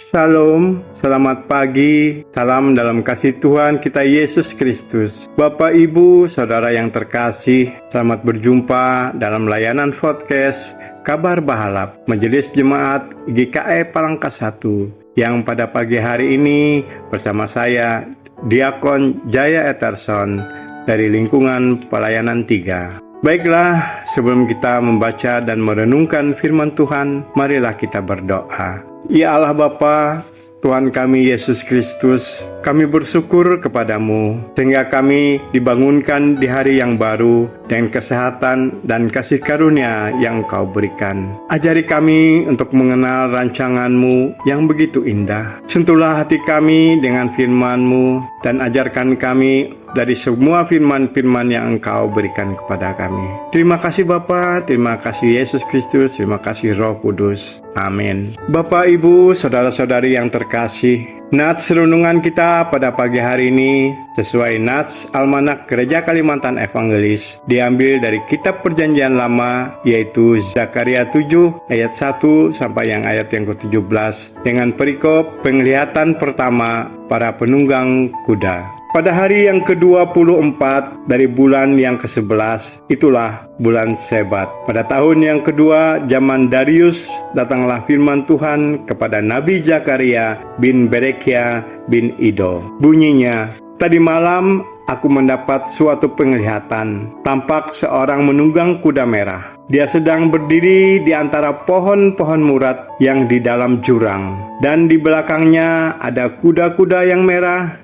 Shalom, selamat pagi, salam dalam kasih Tuhan kita Yesus Kristus. Bapak, Ibu, Saudara yang terkasih, selamat berjumpa dalam layanan podcast Kabar Bahalap Majelis Jemaat GKI Palangka 1 yang pada pagi hari ini bersama saya Diakon Jaya Eterson dari lingkungan pelayanan 3. Baiklah, sebelum kita membaca dan merenungkan firman Tuhan, marilah kita berdoa. Ya Allah Bapa, Tuhan kami Yesus Kristus, kami bersyukur kepadamu sehingga kami dibangunkan di hari yang baru dengan kesehatan dan kasih karunia yang Kau berikan. Ajari kami untuk mengenal rancangan-Mu yang begitu indah. Sentuhlah hati kami dengan firman-Mu dan ajarkan kami dari semua firman-firman yang Engkau berikan kepada kami. Terima kasih Bapa, terima kasih Yesus Kristus, terima kasih Roh Kudus. Amin. Bapak, Ibu, Saudara-saudari yang terkasih, nats renungan kita pada pagi hari ini sesuai nats Almanak Gereja Kalimantan Evangelis diambil dari Kitab Perjanjian Lama, yaitu Zakaria 7 ayat 1 sampai yang ayat yang ke-17 dengan perikop penglihatan pertama para penunggang kuda. Pada hari yang ke-24 dari bulan yang ke-11, itulah bulan Sebat. Pada tahun yang kedua zaman Darius, datanglah firman Tuhan kepada Nabi Zakaria bin Berekia bin Ido. Bunyinya, tadi malam aku mendapat suatu penglihatan. Tampak seorang menunggang kuda merah. Dia sedang berdiri di antara pohon-pohon murat yang di dalam jurang. Dan di belakangnya ada kuda-kuda yang merah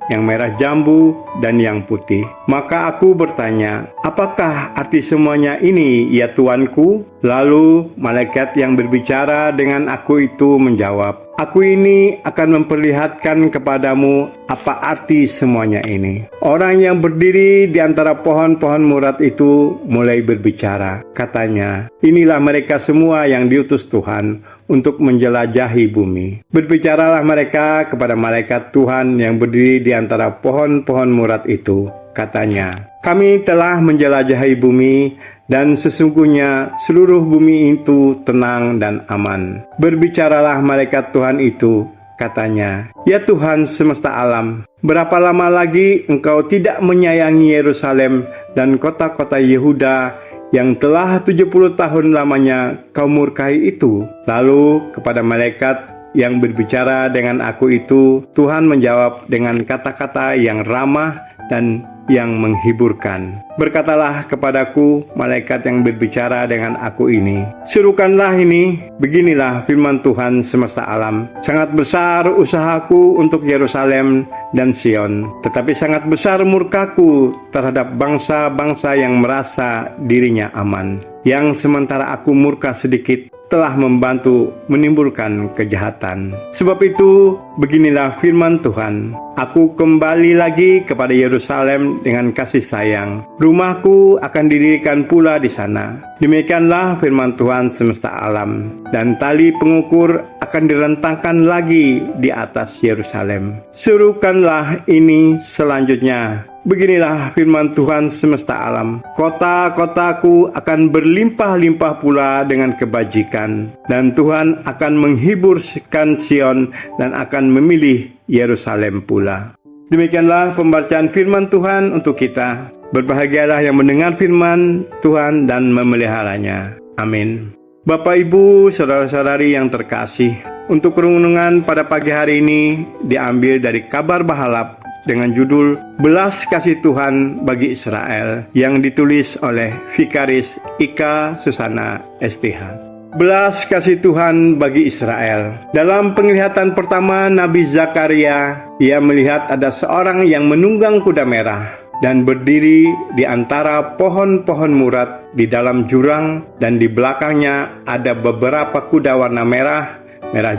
jambu, dan yang putih. Maka aku bertanya, apakah arti semuanya ini, ya Tuanku? Lalu malaikat yang berbicara dengan aku itu menjawab, aku ini akan memperlihatkan kepadamu apa arti semuanya ini. Orang yang berdiri di antara pohon-pohon murat itu mulai berbicara. Katanya, inilah mereka semua yang diutus Tuhan untuk menjelajahi bumi. Berbicaralah mereka kepada malaikat Tuhan yang berdiri di antara pohon-pohon murat itu. Katanya, kami telah menjelajahi bumi dan sesungguhnya seluruh bumi itu tenang dan aman. Berbicaralah malaikat Tuhan itu. Katanya, ya Tuhan semesta alam, berapa lama lagi Engkau tidak menyayangi Yerusalem dan kota-kota Yehuda yang telah 70 tahun lamanya Kau murkai itu? Lalu kepada malaikat yang berbicara dengan aku itu, Tuhan menjawab dengan kata-kata yang ramah dan yang menghiburkan. Berkatalah kepadaku malaikat yang berbicara dengan aku ini, serukanlah ini, beginilah firman Tuhan semesta alam. Sangat besar usahaku untuk Yerusalem dan Sion, tetapi sangat besar murkaku terhadap bangsa-bangsa yang merasa dirinya aman, yang sementara aku murka sedikit telah membantu menimbulkan kejahatan. Sebab itu, beginilah firman Tuhan, aku kembali lagi kepada Yerusalem dengan kasih sayang. Rumahku akan didirikan pula di sana. Demikianlah firman Tuhan semesta alam. Dan tali pengukur akan direntangkan lagi di atas Yerusalem. Serukanlah ini selanjutnya. Beginilah firman Tuhan semesta alam. Kota-kotaku akan berlimpah-limpah pula dengan kebajikan. Dan Tuhan akan menghiburkan Sion dan akan memilih Yerusalem pula. Demikianlah pembacaan firman Tuhan untuk kita. Berbahagialah yang mendengar firman Tuhan dan memeliharanya. Amin. Bapak, Ibu, Saudara-saudari yang terkasih, untuk renungan pada pagi hari ini diambil dari Kabar Bahalap dengan judul Belas Kasih Tuhan bagi Israel yang ditulis oleh Vikaris Ika Susana STH. Belas kasih Tuhan bagi Israel. Dalam penglihatan pertama Nabi Zakaria, ia melihat ada seorang yang menunggang kuda merah dan berdiri di antara pohon-pohon murat di dalam jurang, dan di belakangnya ada beberapa kuda warna merah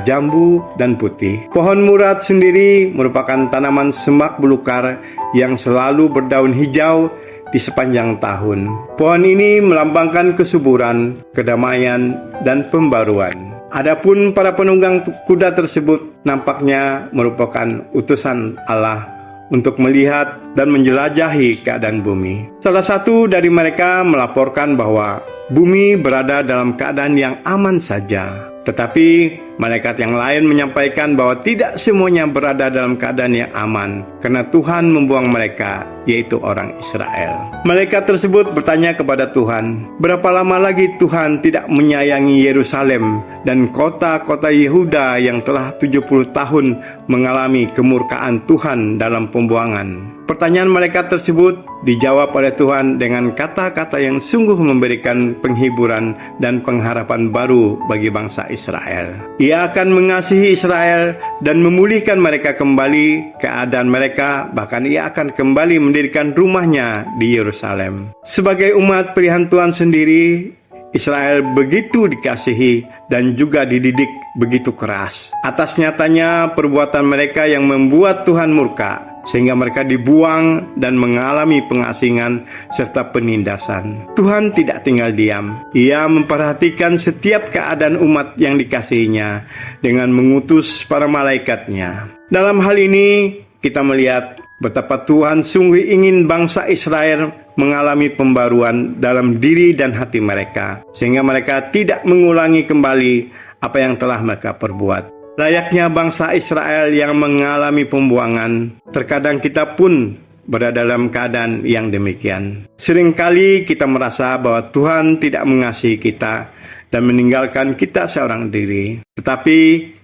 jambu, dan putih. Pohon murat sendiri merupakan tanaman semak belukar yang selalu berdaun hijau di sepanjang tahun. Pohon ini melambangkan kesuburan, kedamaian, dan pembaruan. Adapun para penunggang kuda tersebut nampaknya merupakan utusan Allah untuk melihat dan menjelajahi keadaan bumi. Salah satu dari mereka melaporkan bahwa bumi berada dalam keadaan yang aman saja. Tetapi malaikat yang lain menyampaikan bahwa tidak semuanya berada dalam keadaan yang aman, karena Tuhan membuang mereka, yaitu orang Israel. Malaikat tersebut bertanya kepada Tuhan, "Berapa lama lagi Tuhan tidak menyayangi Yerusalem dan kota-kota Yehuda yang telah 70 tahun mengalami kemurkaan Tuhan dalam pembuangan?" Pertanyaan malaikat tersebut dijawab oleh Tuhan dengan kata-kata yang sungguh memberikan penghiburan dan pengharapan baru bagi bangsa Israel. Ia akan mengasihi Israel dan memulihkan mereka kembali keadaan mereka, bahkan ia akan kembali mendirikan rumahnya di Yerusalem. Sebagai umat pilihan Tuhan sendiri, Israel begitu dikasihi dan juga dididik begitu keras. Atas nyatanya perbuatan mereka yang membuat Tuhan murka, sehingga mereka dibuang dan mengalami pengasingan serta penindasan. Tuhan tidak tinggal diam. Ia memperhatikan setiap keadaan umat yang dikasihinya dengan mengutus para malaikatnya. Dalam hal ini kita melihat betapa Tuhan sungguh ingin bangsa Israel mengalami pembaruan dalam diri dan hati mereka, sehingga mereka tidak mengulangi kembali apa yang telah mereka perbuat. Layaknya bangsa Israel yang mengalami pembuangan, terkadang kita pun berada dalam keadaan yang demikian. Seringkali kita merasa bahwa Tuhan tidak mengasihi kita dan meninggalkan kita seorang diri. Tetapi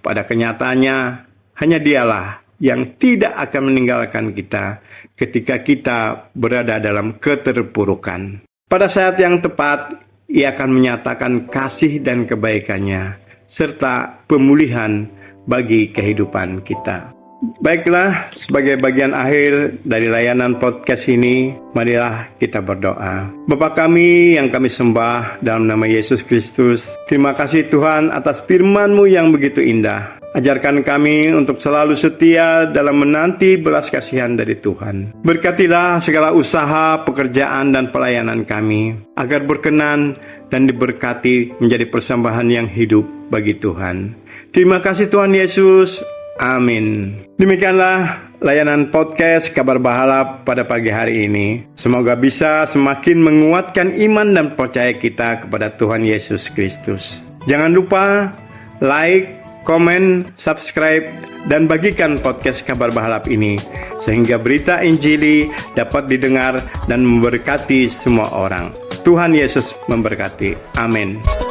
pada kenyataannya, hanya Dialah yang tidak akan meninggalkan kita ketika kita berada dalam keterpurukan. Pada saat yang tepat, Ia akan menyatakan kasih dan kebaikannya, serta pemulihan bagi kehidupan kita. Baiklah, sebagai bagian akhir dari layanan podcast ini, marilah kita berdoa. Bapa kami yang kami sembah dalam nama Yesus Kristus, terima kasih Tuhan atas firman-Mu yang begitu indah. Ajarkan kami untuk selalu setia dalam menanti belas kasihan dari Tuhan. Berkatilah segala usaha, pekerjaan, dan pelayanan kami, agar berkenan dan diberkati menjadi persembahan yang hidup bagi Tuhan. Terima kasih Tuhan Yesus. Amin. Demikianlah layanan podcast Kabar Bahala pada pagi hari ini. Semoga bisa semakin menguatkan iman dan percaya kita kepada Tuhan Yesus Kristus. Jangan lupa like, komen, subscribe, dan bagikan podcast Kabar Bahalap ini, sehingga berita Injili dapat didengar dan memberkati semua orang. Tuhan Yesus memberkati. Amin.